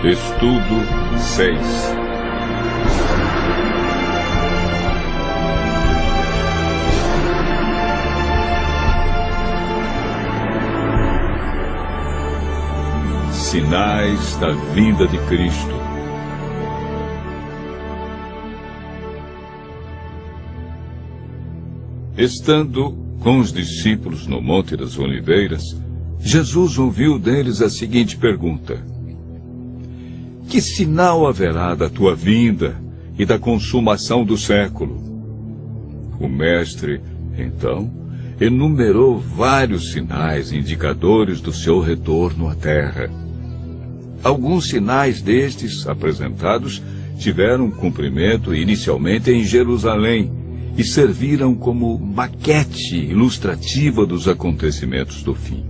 Estudo 6. Sinais da vinda de Cristo. Estando com os discípulos no Monte das Oliveiras, Jesus ouviu deles a seguinte pergunta: que sinal haverá da tua vinda e da consumação do século? O mestre, então, enumerou vários sinais indicadores do seu retorno à terra. Alguns sinais destes apresentados tiveram cumprimento inicialmente em Jerusalém e serviram como maquete ilustrativa dos acontecimentos do fim.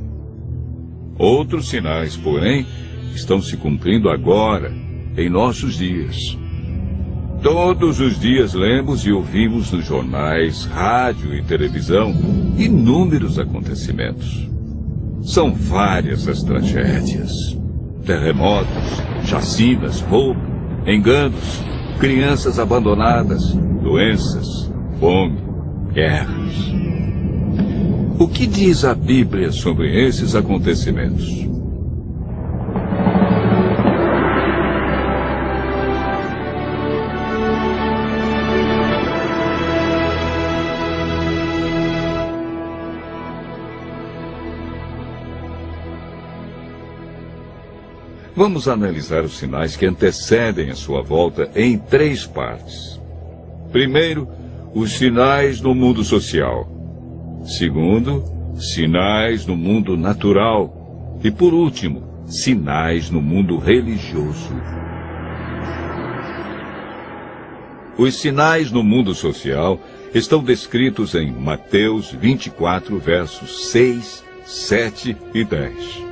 Outros sinais, porém, estão se cumprindo agora, em nossos dias. Todos os dias lemos e ouvimos nos jornais, rádio e televisão inúmeros acontecimentos. São várias as tragédias: terremotos, chacinas, roubo, enganos, crianças abandonadas, doenças, fome, guerras. O que diz a Bíblia sobre esses acontecimentos? Vamos analisar os sinais que antecedem a sua volta em 3 partes. Primeiro, os sinais no mundo social. Segundo, sinais no mundo natural. E por último, sinais no mundo religioso. Os sinais no mundo social estão descritos em Mateus 24, versos 6, 7 e 10.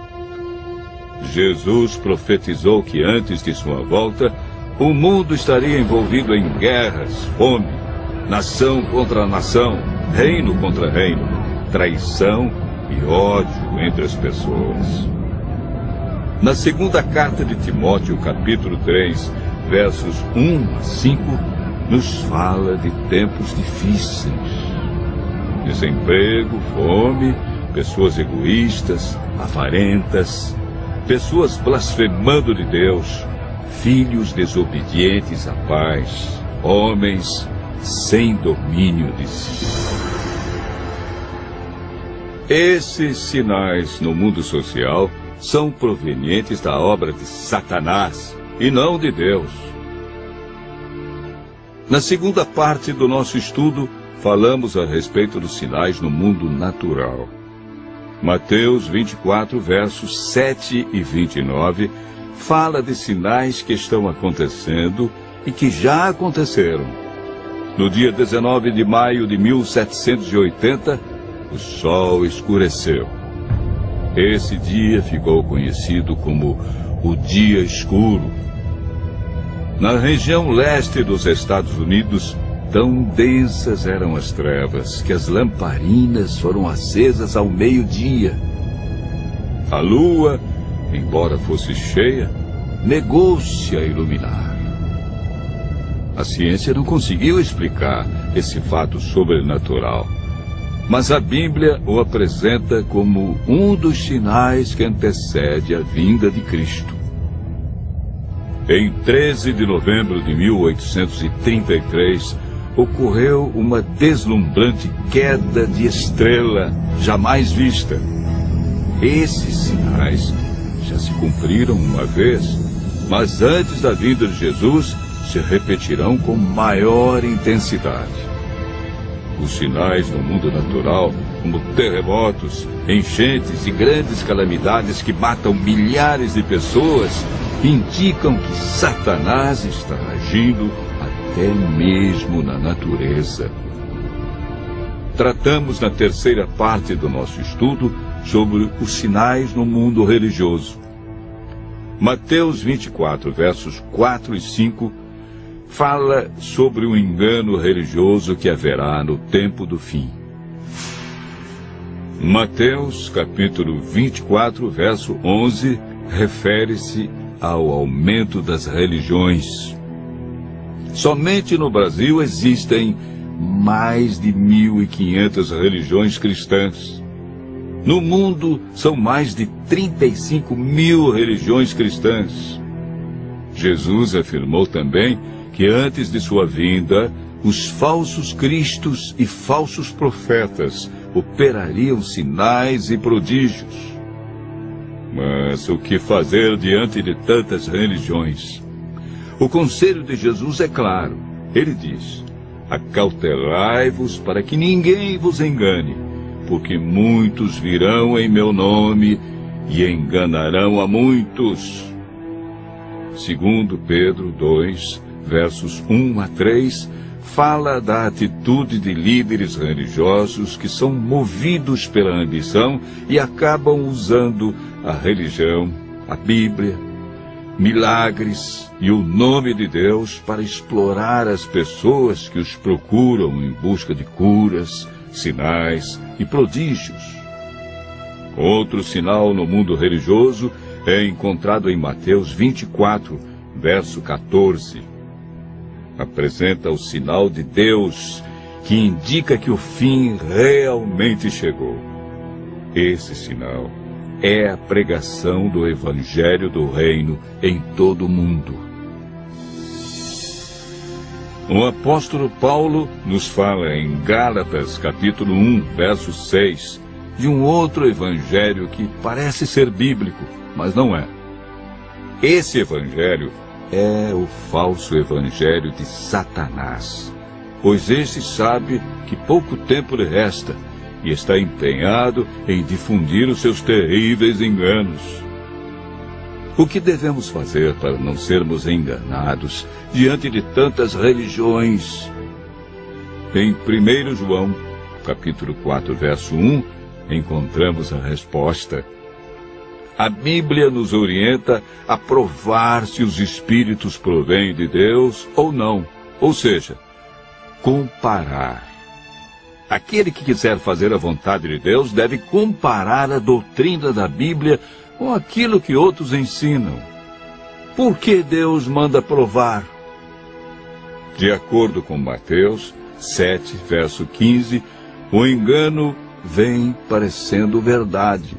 Jesus profetizou que antes de sua volta, o mundo estaria envolvido em guerras, fome, nação contra nação, reino contra reino, traição e ódio entre as pessoas. Na segunda carta de Timóteo, capítulo 3, versos 1 a 5, nos fala de tempos difíceis. Desemprego, fome, pessoas egoístas, avarentas, pessoas blasfemando de Deus, filhos desobedientes à paz, homens sem domínio de si. Esses sinais no mundo social são provenientes da obra de Satanás e não de Deus. Na segunda parte do nosso estudo, falamos a respeito dos sinais no mundo natural. Mateus 24, versos 7 e 29, fala de sinais que estão acontecendo e que já aconteceram. No dia 19 de maio de 1780, o sol escureceu. Esse dia ficou conhecido como o Dia Escuro. Na região leste dos Estados Unidos, tão densas eram as trevas que as lamparinas foram acesas ao meio-dia. A lua, embora fosse cheia, negou-se a iluminar. A ciência não conseguiu explicar esse fato sobrenatural, mas a Bíblia o apresenta como um dos sinais que antecede a vinda de Cristo. Em 13 de novembro de 1833, ocorreu uma deslumbrante queda de estrela jamais vista. Esses sinais já se cumpriram uma vez, mas antes da vinda de Jesus se repetirão com maior intensidade. Os sinais no mundo natural, como terremotos, enchentes e grandes calamidades que matam milhares de pessoas, indicam que Satanás está agindo até mesmo na natureza. Tratamos na terceira parte do nosso estudo sobre os sinais no mundo religioso. Mateus 24, versos 4 e 5, fala sobre o engano religioso que haverá no tempo do fim. Mateus, capítulo 24, verso 11, refere-se ao aumento das religiões. Somente no Brasil existem mais de 1.500 religiões cristãs. No mundo, são mais de 35.000 religiões cristãs. Jesus afirmou também que antes de sua vinda, os falsos cristos e falsos profetas operariam sinais e prodígios. Mas o que fazer diante de tantas religiões? O conselho de Jesus é claro. Ele diz: acautelai-vos para que ninguém vos engane, porque muitos virão em meu nome e enganarão a muitos. Segundo Pedro 2, versos 1 a 3, fala da atitude de líderes religiosos que são movidos pela ambição e acabam usando a religião, a Bíblia, milagres e o nome de Deus para explorar as pessoas que os procuram em busca de curas, sinais e prodígios. Outro sinal no mundo religioso é encontrado em Mateus 24, verso 14. Apresenta o sinal de Deus, que indica que o fim realmente chegou. Esse sinal é a pregação do Evangelho do Reino em todo o mundo. O apóstolo Paulo nos fala em Gálatas, capítulo 1, verso 6, de um outro evangelho que parece ser bíblico, mas não é. Esse evangelho é o falso evangelho de Satanás, pois este sabe que pouco tempo lhe resta e está empenhado em difundir os seus terríveis enganos. O que devemos fazer para não sermos enganados diante de tantas religiões? Em 1 João, capítulo 4, verso 1, encontramos a resposta. A Bíblia nos orienta a provar se os espíritos provêm de Deus ou não, ou seja, comparar. Aquele que quiser fazer a vontade de Deus deve comparar a doutrina da Bíblia com aquilo que outros ensinam. Por que Deus manda provar? De acordo com Mateus 7, verso 15, o engano vem parecendo verdade.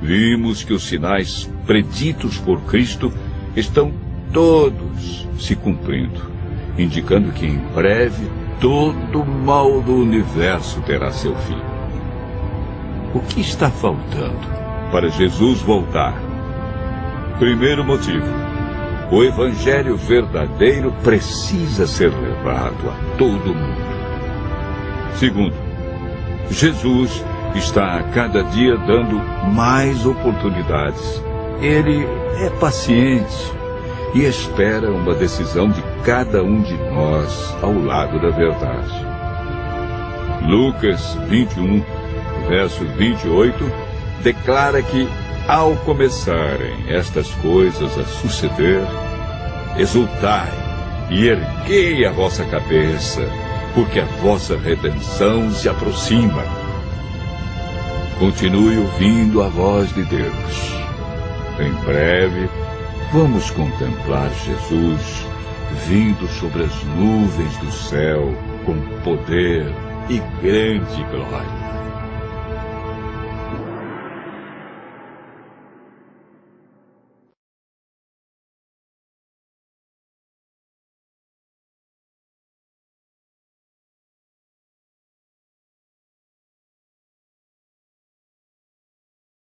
Vimos que os sinais preditos por Cristo estão todos se cumprindo, indicando que em breve todo o mal do universo terá seu fim. O que está faltando para Jesus voltar? Primeiro motivo: o Evangelho verdadeiro precisa ser levado a todo mundo. Segundo, Jesus está a cada dia dando mais oportunidades. Ele é paciente e espera uma decisão de cada um de nós ao lado da verdade. Lucas 21, verso 28, declara que, ao começarem estas coisas a suceder, exultai e erguei a vossa cabeça, porque a vossa redenção se aproxima. Continue ouvindo a voz de Deus. Em breve, vamos contemplar Jesus vindo sobre as nuvens do céu com poder e grande glória.